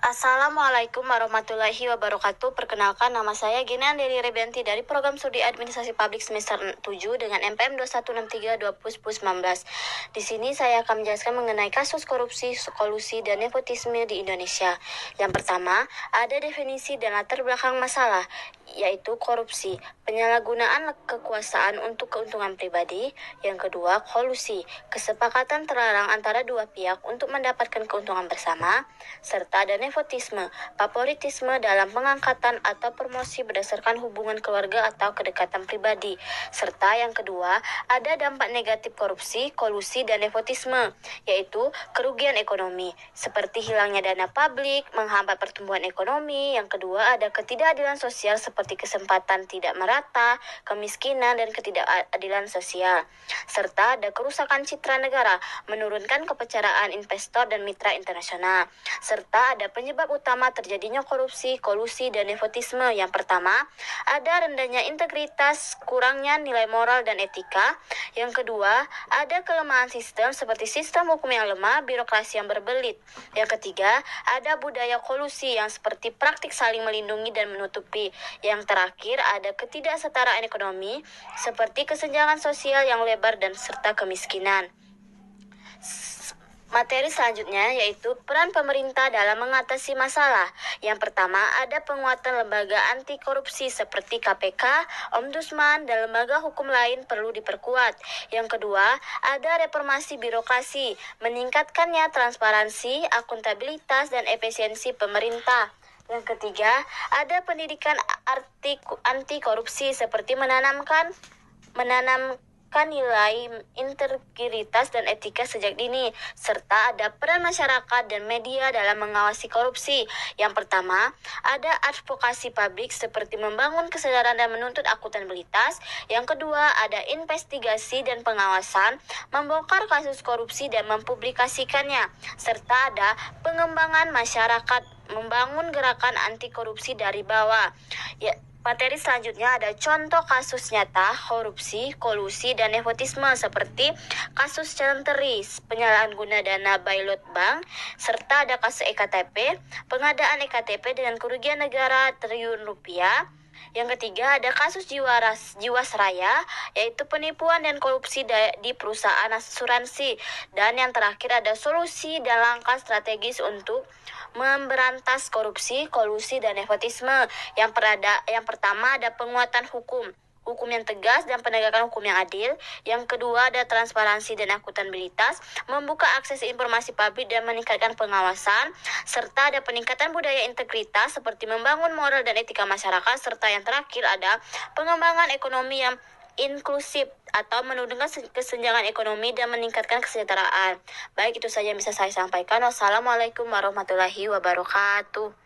Assalamualaikum warahmatullahi wabarakatuh. Perkenalkan, nama saya Gina Andeli Rebianti dari Program Studi Administrasi Publik semester 7 dengan MPM 2163 Di sini saya akan menjelaskan mengenai kasus korupsi, kolusi, dan nepotisme di Indonesia. Yang pertama, ada definisi dan latar belakang masalah, yaitu korupsi, penyalahgunaan kekuasaan untuk keuntungan pribadi. Yang kedua, kolusi, kesepakatan terlarang antara dua pihak untuk mendapatkan keuntungan bersama, serta ada nepotisme, favoritisme dalam pengangkatan atau promosi berdasarkan hubungan keluarga atau kedekatan pribadi. Serta yang kedua, ada dampak negatif korupsi, kolusi, dan nepotisme, yaitu kerugian ekonomi, seperti hilangnya dana publik, menghambat pertumbuhan ekonomi. Yang kedua, ada ketidakadilan sosial seperti kesempatan tidak merata, kemiskinan, dan ketidakadilan sosial. Serta ada kerusakan citra negara, menurunkan kepercayaan investor dan mitra internasional. Serta ada penyebab utama terjadinya korupsi, kolusi, dan nepotisme. Yang pertama, ada rendahnya integritas, kurangnya nilai moral dan etika. Yang kedua, ada kelemahan sistem seperti sistem hukum yang lemah, birokrasi yang berbelit. Yang ketiga, ada budaya kolusi yang seperti praktik saling melindungi dan menutupi. Yang terakhir, ada ketidaksetaraan ekonomi seperti kesenjangan sosial yang lebar dan serta kemiskinan. Materi selanjutnya yaitu peran pemerintah dalam mengatasi masalah. Yang pertama, ada penguatan lembaga anti korupsi seperti KPK, Ombudsman, dan lembaga hukum lain perlu diperkuat. Yang kedua, ada reformasi birokrasi, meningkatkannya transparansi, akuntabilitas, dan efisiensi pemerintah. Yang ketiga, ada pendidikan anti korupsi seperti menanamkan nilai integritas dan etika sejak dini, serta ada peran masyarakat dan media dalam mengawasi korupsi. Yang pertama, ada advokasi publik seperti membangun kesadaran dan menuntut akuntabilitas. Yang kedua, ada investigasi dan pengawasan, membongkar kasus korupsi dan mempublikasikannya, serta ada pengembangan masyarakat, membangun gerakan anti korupsi dari bawah. Materi selanjutnya ada contoh kasus nyata korupsi, kolusi, dan nepotisme seperti kasus Centeris, penyalahan guna dana Bailot Bank, serta ada kasus EKTP, pengadaan EKTP dengan kerugian negara triliun rupiah. Yang ketiga, ada kasus Jiwasraya, yaitu penipuan dan korupsi di perusahaan asuransi. Dan yang terakhir, ada solusi dan langkah strategis untuk memberantas korupsi, kolusi, dan nepotisme. Yang pertama, ada penguatan hukum yang tegas dan penegakan hukum yang adil. Yang kedua, ada transparansi dan akuntabilitas, membuka akses informasi publik dan meningkatkan pengawasan, serta ada peningkatan budaya integritas seperti membangun moral dan etika masyarakat. Serta yang terakhir, ada pengembangan ekonomi yang inklusif atau menurunkan kesenjangan ekonomi dan meningkatkan kesejahteraan. Baik, itu saja yang bisa saya sampaikan. Wassalamualaikum warahmatullahi wabarakatuh.